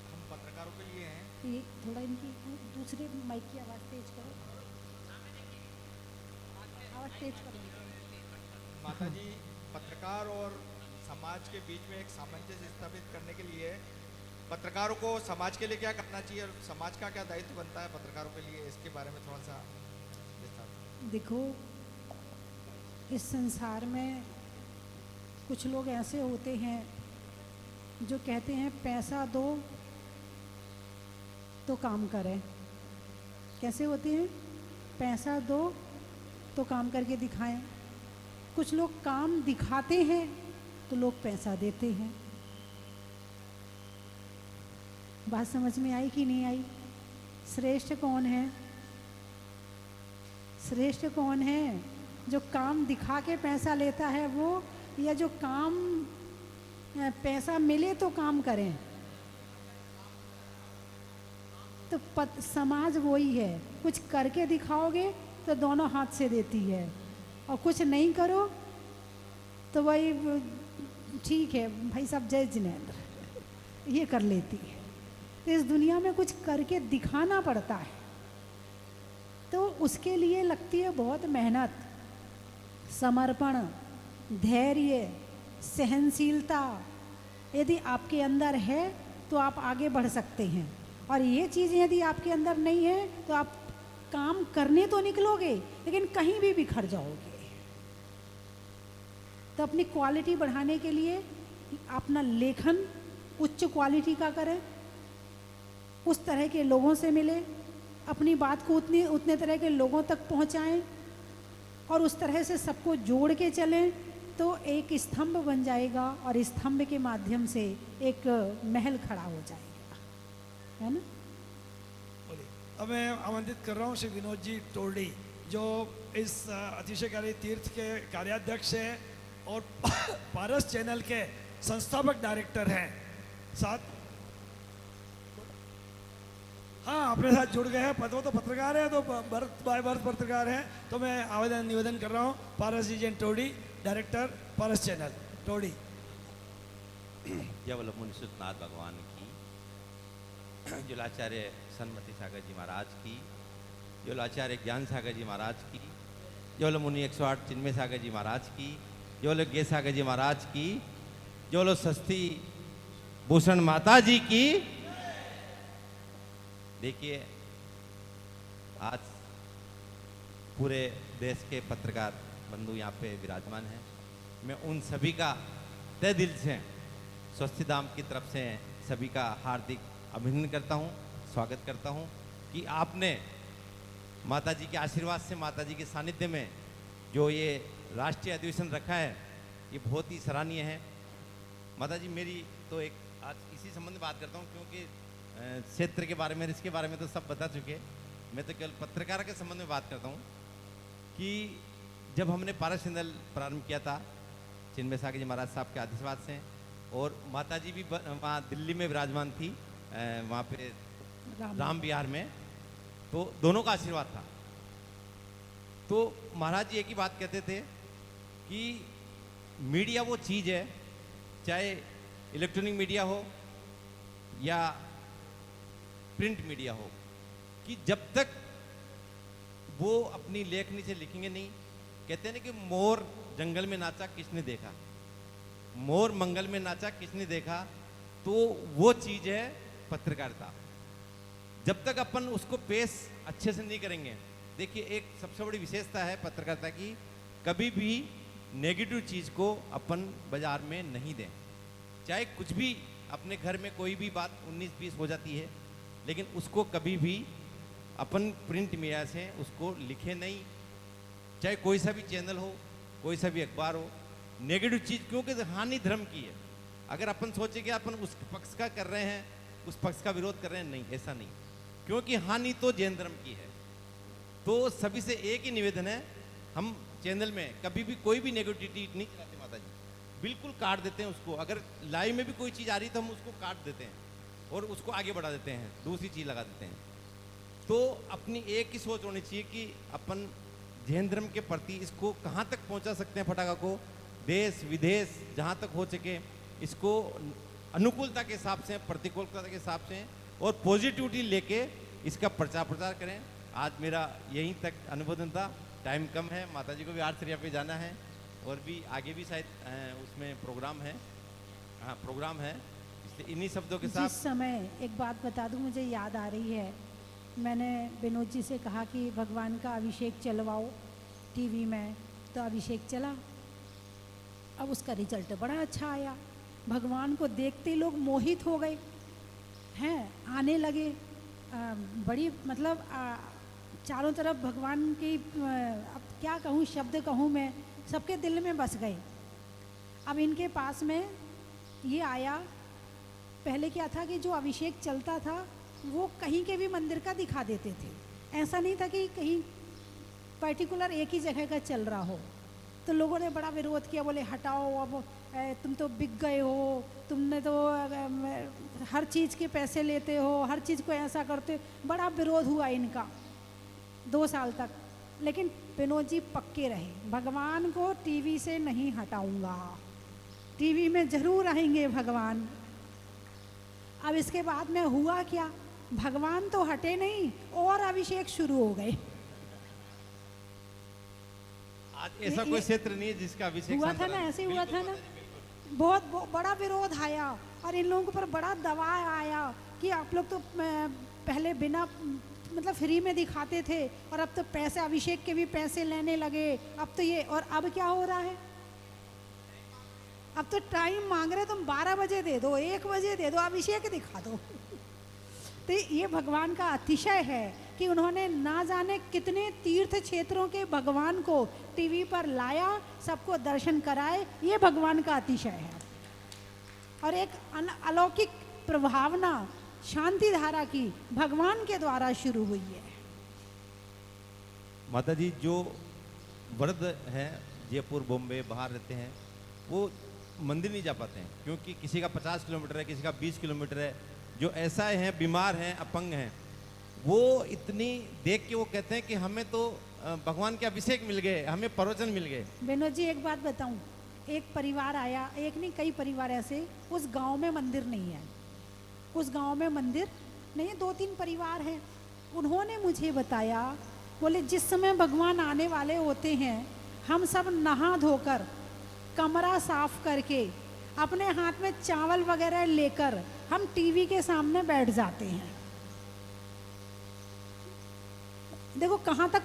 हम पत्रकारों के लिए है। ये थोड़ा इनकी दूसरे माइक की आवाज़ तेज करो, आवाज़ तेज करो। माता जी, पत्रकार और समाज के बीच में एक सामंजस्य स्थापित करने के लिए पत्रकारों को समाज के लिए क्या करना चाहिए और समाज का क्या दायित्व बनता है पत्रकारों के लिए, इसके बारे में थोड़ा सा विस्तार। देखो, इस संसार में कुछ लोग ऐसे होते हैं जो कहते हैं पैसा दो तो काम करें। कैसे होते हैं? पैसा दो तो काम करके दिखाएं। कुछ लोग काम दिखाते हैं तो लोग पैसा देते हैं। बात समझ में आई कि नहीं आई? श्रेष्ठ कौन है? श्रेष्ठ कौन है? जो काम दिखा के पैसा लेता है वो, या जो काम पैसा मिले तो काम करें? तो समाज वही है, कुछ करके दिखाओगे तो दोनों हाथ से देती है, और कुछ नहीं करो तो वही ठीक है भाई साहब, जय जिनेंद्र, ये कर लेती है। तो इस दुनिया में कुछ करके दिखाना पड़ता है, तो उसके लिए लगती है बहुत मेहनत, समर्पण, धैर्य, सहनशीलता। यदि आपके अंदर है तो आप आगे बढ़ सकते हैं, और ये चीज़ें यदि आपके अंदर नहीं है तो आप काम करने तो निकलोगे लेकिन कहीं भी बिखर जाओगे। तो अपनी क्वालिटी बढ़ाने के लिए अपना लेखन उच्च क्वालिटी का करें, उस तरह के लोगों से मिले, अपनी बात को उतने तरह के लोगों तक पहुंचाएं, और उस तरह से सबको जोड़ के चलें, तो एक स्तंभ बन जाएगा, और स्तंभ के माध्यम से एक महल खड़ा हो जाएगा, है ना। बोलिए। अब मैं आमंत्रित कर रहा हूँ श्री विनोद जी टोरडी, जो इस अतिशयकारी तीर्थ के कार्याध्यक्ष हैं और पारस चैनल के संस्थापक डायरेक्टर हैं। साथ हाँ, अपने साथ जुड़ गए हैं। वो तो पत्रकार है, तो बर्थ बाय बर्थ पत्रकार हैं। तो मैं निवेदन कर रहा हूँ, पारस जी जैन टोडी, डायरेक्टर पारस चैनल टोडी। जय बोलो मुनीश्वर नाथ भगवान की, जुलाचार्य सन्मति सागर जी महाराज की, जुलाचार्य ज्ञान सागर जी महाराज की, जो मुनि 108 चिन्मय सागर जी महाराज की, जो लोग गे सागर जी महाराज की, जो लोग सस्ती भूषण माता जी की। देखिए, आज पूरे देश के पत्रकार बंधु यहाँ पे विराजमान हैं, मैं उन सभी का तहे दिल से स्वस्तिधाम की तरफ से सभी का हार्दिक अभिनंदन करता हूँ, स्वागत करता हूँ कि आपने माता जी के आशीर्वाद से, माता जी के सानिध्य में जो ये राष्ट्रीय अधिवेशन रखा है, ये बहुत ही सराहनीय है। माता जी, मेरी तो एक आज इसी संबंध में बात करता हूँ, क्योंकि क्षेत्र के बारे में, इसके बारे में तो सब बता चुके, मैं तो केवल पत्रकार के संबंध में बात करता हूँ कि जब हमने पारस सिंधल प्रारंभ किया था चिन्मय सागर जी महाराज साहब के आशीर्वाद से, और माता जी भी वहाँ दिल्ली में विराजमान थी, वहाँ पे राम विहार में, तो दोनों का आशीर्वाद था। तो महाराज जी एक ही बात कहते थे कि मीडिया वो चीज़ है, चाहे इलेक्ट्रॉनिक मीडिया हो या प्रिंट मीडिया हो, कि जब तक वो अपनी लेखनी से लिखेंगे नहीं, कहते हैं ना कि मोर जंगल में नाचा किसने देखा, मोर मंगल में नाचा किसने देखा, तो वो चीज़ है पत्रकारिता। जब तक अपन उसको पेश अच्छे से नहीं करेंगे, देखिए एक सबसे बड़ी विशेषता है पत्रकारिता की, कभी भी नेगेटिव चीज़ को अपन बाजार में नहीं दें। चाहे कुछ भी अपने घर में कोई भी बात 19-20 हो जाती है, लेकिन उसको कभी भी अपन प्रिंट मीडिया से उसको लिखे नहीं, चाहे कोई सा भी चैनल हो, कोई सा भी अखबार हो, नेगेटिव चीज़, क्योंकि हानि धर्म की है। अगर अपन सोचे कि अपन उस पक्ष का कर रहे हैं, उस पक्ष का विरोध कर रहे हैं, नहीं, ऐसा नहीं, क्योंकि हानि तो जैन धर्म की है। तो सभी से एक ही निवेदन है, हम चैनल में कभी भी कोई भी नेगेटिविटी नहीं कराते माता जी, बिल्कुल काट देते हैं उसको। अगर लाइव में भी कोई चीज़ आ रही तो हम उसको काट देते हैं और उसको आगे बढ़ा देते हैं, दूसरी चीज़ लगा देते हैं। तो अपनी एक ही सोच होनी चाहिए कि अपन जैन धर्म के प्रति इसको कहाँ तक पहुँचा सकते हैं, पटाखा को देश विदेश जहाँ तक हो सके, इसको अनुकूलता के हिसाब से, प्रतिकूलता के हिसाब से और पॉजिटिविटी लेके इसका प्रचार प्रसार करें। आज मेरा यहीं तक अनुमोदन था, टाइम कम है, माता जी को भी आरसरिया पे जाना है और भी आगे भी शायद उसमें प्रोग्राम है, हाँ प्रोग्राम है, इसलिए इन्हीं शब्दों के साथ। जिस समय एक बात बता दूं, मुझे याद आ रही है, मैंने विनोद जी से कहा कि भगवान का अभिषेक चलवाओ टीवी में, तो अभिषेक चला। अब उसका रिजल्ट बड़ा अच्छा आया, भगवान को देखते ही लोग मोहित हो गए हैं, आने लगे, बड़ी मतलब चारों तरफ भगवान की, अब क्या कहूँ, शब्द कहूँ मैं, सबके दिल में बस गए। अब इनके पास में ये आया, पहले क्या था कि जो अभिषेक चलता था वो कहीं के भी मंदिर का दिखा देते थे, ऐसा नहीं था कि कहीं पर्टिकुलर एक ही जगह का चल रहा हो। तो लोगों ने बड़ा विरोध किया, बोले हटाओ, अब तुम तो बिक गए हो, तुमने तो हर चीज़ के पैसे लेते हो, हर चीज़ को ऐसा करते हो। बड़ा विरोध हुआ इनका 2 साल तक, लेकिन विनोद जी पक्के रहे, भगवान को टीवी से नहीं हटाऊंगा, टीवी में ज़रूर आएंगे भगवान। अब इसके बाद में हुआ क्या, भगवान तो हटे नहीं और अभिषेक शुरू हो गए। आज ऐसा कोई क्षेत्र नहीं है जिसका अभिषेक हुआ था ना, ऐसे हुआ था ना, बहुत बड़ा विरोध आया और इन लोगों पर बड़ा दबाव आया कि आप लोग तो पहले बिना मतलब फ्री में दिखाते थे और अब तो पैसे, अभिषेक के भी पैसे लेने लगे, अब तो ये, और अब क्या हो रहा है, अब तो टाइम मांग रहे, तुम 12 बजे दे दो, 1 बजे दे दो, अभिषेक दिखा दो। तो ये भगवान का अतिशय है कि उन्होंने ना जाने कितने तीर्थ क्षेत्रों के भगवान को टीवी पर लाया, सबको दर्शन कराए, ये भगवान का अतिशय है। और एक अलौकिक प्रभावना शांति धारा की भगवान के द्वारा शुरू हुई है। माता जी जो वृद्ध हैं, जयपुर बॉम्बे बाहर रहते हैं, वो मंदिर नहीं जा पाते हैं, क्योंकि किसी का 50 किलोमीटर है, किसी का 20 किलोमीटर है। जो ऐसा हैं, बीमार हैं, अपंग हैं, वो इतनी देख के वो कहते हैं कि हमें तो भगवान के अभिषेक मिल गए, हमें प्रवचन मिल गए। विनोद जी एक बात बताऊं, एक परिवार आया, एक नहीं कई परिवार ऐसे, उस गांव में मंदिर नहीं है, उस गांव में मंदिर नहीं, 2-3 परिवार हैं। उन्होंने मुझे बताया, बोले जिस समय भगवान आने वाले होते हैं, हम सब नहा धोकर कमरा साफ करके अपने हाथ में चावल वगैरह लेकर हम टीवी के सामने बैठ जाते हैं। देखो कहाँ तक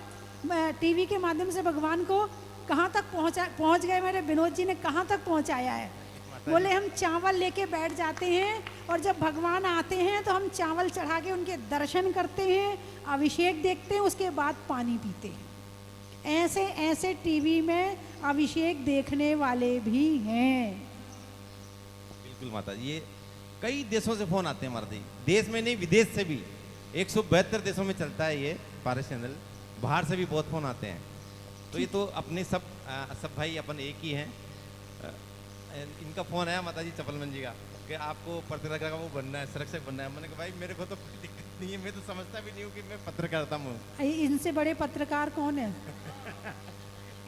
टीवी के माध्यम से भगवान को कहाँ तक पहुँच गए, मेरे विनोद जी ने कहाँ तक पहुँचाया है। बोले हम चावल लेके बैठ जाते हैं और जब भगवान आते हैं तो हम चावल चढ़ा के उनके दर्शन करते हैं, अभिषेक देखते हैं, उसके बाद पानी पीते हैं। ऐसे ऐसे टीवी में अभिषेक देखने वाले भी हैं। बिल्कुल माता जी, ये कई देशों से फोन आते हैं माता जी, देश में नहीं विदेश से भी। 172 देशों में चलता है ये पारस चैनल, बाहर से भी बहुत फोन आते हैं। तो ये तो अपने सब भाई अपन एक ही हैं। इनका फोन आया माता जी चपलमन जी का कि आपको पत्रकार का वो बनना है, संरक्षक बनना है। मैंने कहा भाई मेरे को तो कोई दिक्कत नहीं है, मैं तो समझता भी नहीं हूँ कि मैं पत्रकारिता में हूँ। इनसे बड़े पत्रकार कौन है?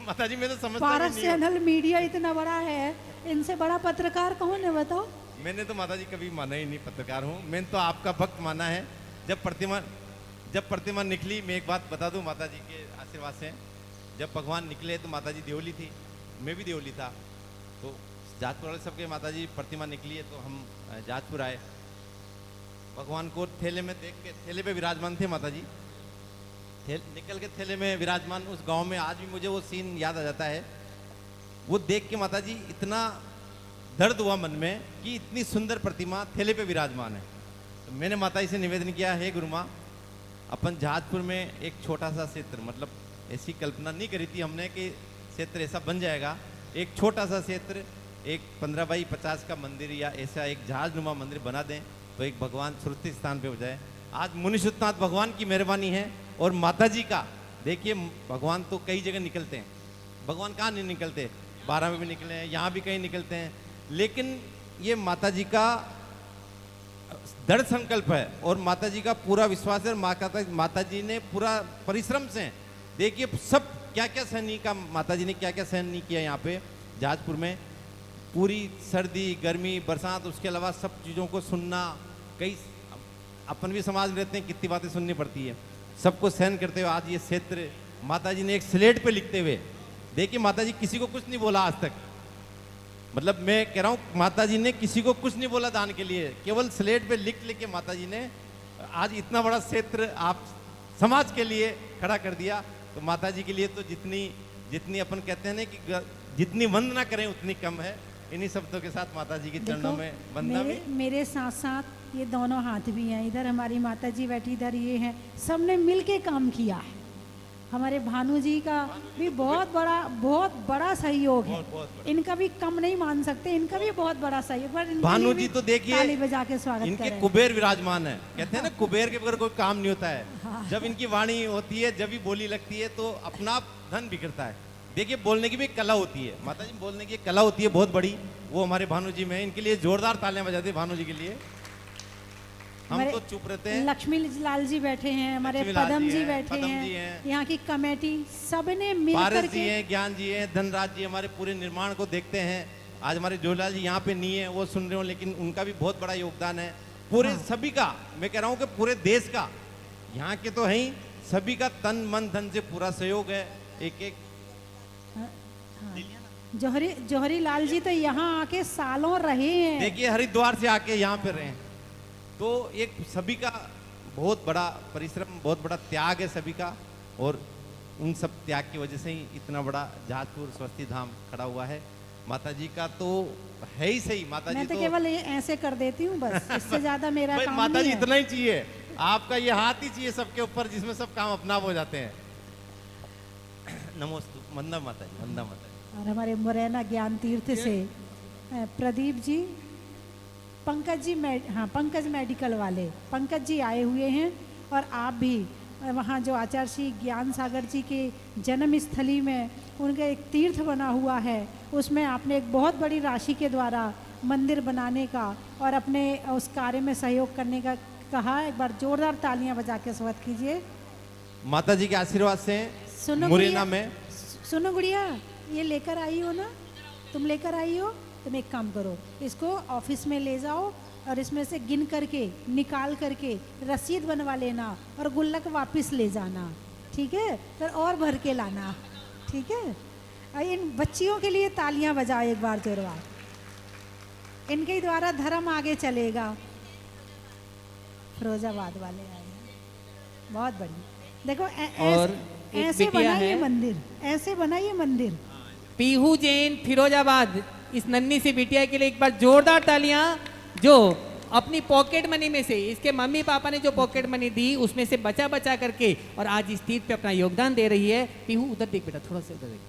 माता जी मैं तो समझता पारस भी नहीं हूँ। चैनल मीडिया इतना बड़ा है, इनसे बड़ा पत्रकार कौन है बताओ? मैंने तो माता जी कभी माना ही नहीं पत्रकार हूँ, मैंने तो आपका भक्त माना है। जब प्रतिमा निकली, मैं एक बात बता दूं माता जी के आशीर्वाद से, जब भगवान निकले तो माता जी देवली थी, मैं भी देवली था। तो जाजपुर वाले सबके माता जी प्रतिमा निकली है तो हम जाजपुर आए। भगवान को थैले में देख के, थैले पे विराजमान थे माता जी, निकल के थैले में विराजमान उस गांव में आज भी मुझे वो सीन याद आ जाता है। वो देख के माता जी इतना दर्द हुआ मन में कि इतनी सुंदर प्रतिमा थैले पे विराजमान है। तो मैंने माता जी से निवेदन किया, हे गुरु माँ, अपन जहाजपुर में एक छोटा सा क्षेत्र, मतलब ऐसी कल्पना नहीं करी थी हमने कि क्षेत्र ऐसा बन जाएगा। एक छोटा सा क्षेत्र, एक 15 बाई 50 का मंदिर या ऐसा एक जहाजनुमा मंदिर बना दें तो एक भगवान सुरक्षित स्थान पे हो जाए। आज मुनिशुद्धनाथ भगवान की मेहरबानी है और माता जी का। देखिए भगवान तो कई जगह निकलते हैं, भगवान कहाँ नहीं निकलते, 12 में भी निकले हैं, यहाँ भी कहीं निकलते हैं। लेकिन ये माता जी का दृढ़ संकल्प है और माता जी का पूरा विश्वास है। माता जी ने पूरा परिश्रम से, देखिए सब क्या क्या सहन नहीं का, माता जी ने क्या क्या सहन नहीं किया यहाँ पे जहाजपुर में। पूरी सर्दी गर्मी बरसात, उसके अलावा सब चीज़ों को सुनना, कई अपन भी समाज में रहते हैं, कितनी बातें सुननी पड़ती है, सबको सहन करते हुए आज ये क्षेत्र माता जी ने एक स्लेट पे लिखते हुए, देखिए माता जी किसी को कुछ नहीं बोला आज तक, मतलब मैं कह रहा हूँ माता जी ने किसी को कुछ नहीं बोला दान के लिए, केवल स्लेट पे लिख के माता जी ने आज इतना बड़ा क्षेत्र आप समाज के लिए खड़ा कर दिया। तो माता जी के लिए तो जितनी अपन कहते हैं ना कि जितनी वंदना करें उतनी कम है। इन्हीं शब्दों के साथ माता जी के चरणों में वंदना भी। मेरे साथ साथ ये दोनों हाथ भी हैं, इधर हमारी माता जी बैठी, इधर ये हैं, सबने मिल के काम किया है। हमारे भानु जी का भी बहुत बड़ा सहयोग है, इनका भी कम नहीं मान सकते, इनका भी बहुत बड़ा सहयोग। भानु जी तो देखिए ताली बजा के स्वागत इनके करें। कुबेर विराजमान है, कहते हैं ना कुबेर के बगैर कोई काम नहीं होता है। हाँ। जब इनकी वाणी होती है, जब भी बोली लगती है तो अपना धन बिखरता है। देखिए बोलने की भी एक कला होती है, माता जी बोलने की एक कला होती है बहुत बड़ी, वो हमारे भानु जी में, इनके लिए जोरदार तालियां बजाते हैं भानु जी के लिए। हम तो चुप रहते हैं। लक्ष्मी लाल जी बैठे हैं, हमारे पदम जी बैठे हैं, यहाँ की कमेटी सबने मिलकर जी हैं, ज्ञान जी हैं, धनराज जी हमारे पूरे निर्माण को देखते हैं। आज हमारे जोलाल जी यहाँ पे नहीं है, वो सुन रहे हो, लेकिन उनका भी बहुत बड़ा योगदान है पूरे सभी का। मैं कह रहा हूँ कि पूरे देश का, यहाँ के तो है ही, सभी का तन मन धन से पूरा सहयोग है। एक जौहरी लाल जी तो यहाँ आके सालों रहे हैं, देखिए हरिद्वार से आके यहाँ पे रहे। तो एक सभी का बहुत बड़ा परिश्रम, बहुत बड़ा त्याग है सभी का, और उन सब त्याग की वजह से ही इतना बड़ा जहाजपुर स्वस्ति धाम खड़ा हुआ है। माता जी का तो है ही सही। माता जी मैं तो केवल ऐसे कर देती हूँ बस, इससे ज्यादा मेरा काम माता जी नहीं है। इतना ही चाहिए, आपका ये हाथ ही चाहिए सबके ऊपर, जिसमें सब काम अपना हो जाते हैं। नमोस्तु, वंदना माता जी, वंदना माता जी। और हमारे मुरैना ज्ञान तीर्थ से प्रदीप जी, पंकज जी, पंकज मेडिकल वाले पंकज जी आए हुए हैं। और आप भी वहाँ जो आचार्य श्री ज्ञान सागर जी के जन्म स्थली में उनका एक तीर्थ बना हुआ है, उसमें आपने एक बहुत बड़ी राशि के द्वारा मंदिर बनाने का और अपने उस कार्य में सहयोग करने का कहा। एक बार जोरदार तालियां बजा के स्वागत कीजिए। माता जी के आशीर्वाद से सुनो मुरैना में, सुनो गुड़िया, ये लेकर आई हो ना, तुम लेकर आई हो, तुम एक काम करो, इसको ऑफिस में ले जाओ और इसमें से गिन करके निकाल करके रसीद बनवा लेना और गुल्लक वापस ले जाना, ठीक है? फिर और भर के लाना, ठीक है? और इन बच्चियों के लिए तालियां बजाओ एक बार जोरदार, इनके द्वारा धर्म आगे चलेगा। फिरोजाबाद वाले आए हैं, बहुत बढ़िया। देखो और एक ऐसे बिटिया बनाइए है मंदिर, ऐसे बनाइए मंदिर। पीहू जैन फिरोजाबाद, इस नन्ही सी बिटिया के लिए एक बार जोरदार तालियां, जो अपनी पॉकेट मनी में से, इसके मम्मी पापा ने जो पॉकेट मनी दी उसमें से बचा बचा करके और आज इस तीर्थ पे अपना योगदान दे रही है। पीहू उधर देख बेटा, थोड़ा सा उधर देख।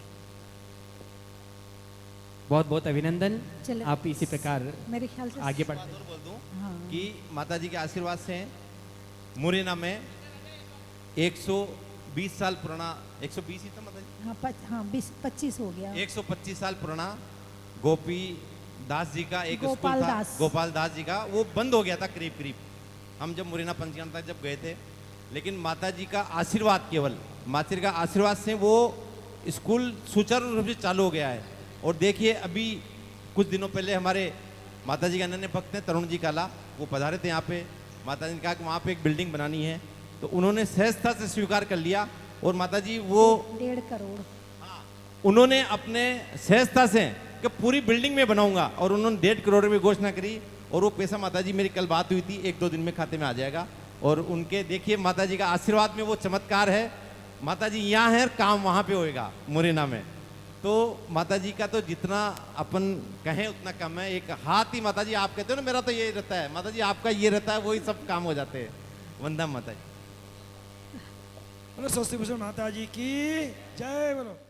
बहुत बहुत अभिनंदन, चलो। आप इसी प्रकार मेरे ख्याल से आगे बढ़। बात और बोल दूं हाँ। कि माता जी के आशीर्वाद से मुरैना में 120 साल पुराना, 120 ही था माता जी, हाँ 20-25 हो गया। 125 साल पुराना गोपी दास जी का एक स्कूल गोपाल था, दास। गोपाल दास जी का, वो बंद हो गया था करीब करीब, हम जब मुरैना पंचगण तक जब गए थे। लेकिन माता जी का आशीर्वाद, केवल माता जी का आशीर्वाद से वो स्कूल सुचारू रूप से चालू हो गया है। और देखिए अभी कुछ दिनों पहले हमारे माता जी के अनन्य भक्त हैं तरुण जी काला, वो पधारे थे यहाँ पे। माता जी ने कहा कि वहाँ पे एक बिल्डिंग बनानी है, तो उन्होंने सहजता से स्वीकार कर लिया। और माता जी वो 1.5 करोड़। उन्होंने अपने सहजता से कि पूरी बिल्डिंग में बनाऊंगा, और उन्होंने 1.5 करोड़ में घोषणा करी। और वो पैसा माता जी, मेरी कल बात हुई थी, 1-2 दिन में खाते में आ जाएगा। और उनके देखिए माता जी का आशीर्वाद में वो चमत्कार है। माता जी यहाँ है, काम वहाँ पे होएगा मुरैना में। तो माता जी का तो जितना अपन कहें उतना कम है। एक हाथ ही माता जी, आप कहते हो ना मेरा तो ये रहता है, माता जी आपका ये रहता है, वही सब काम हो जाते हैं। वंदना माता जी। स्वस्ति भूषण माता जी की जय बोलो।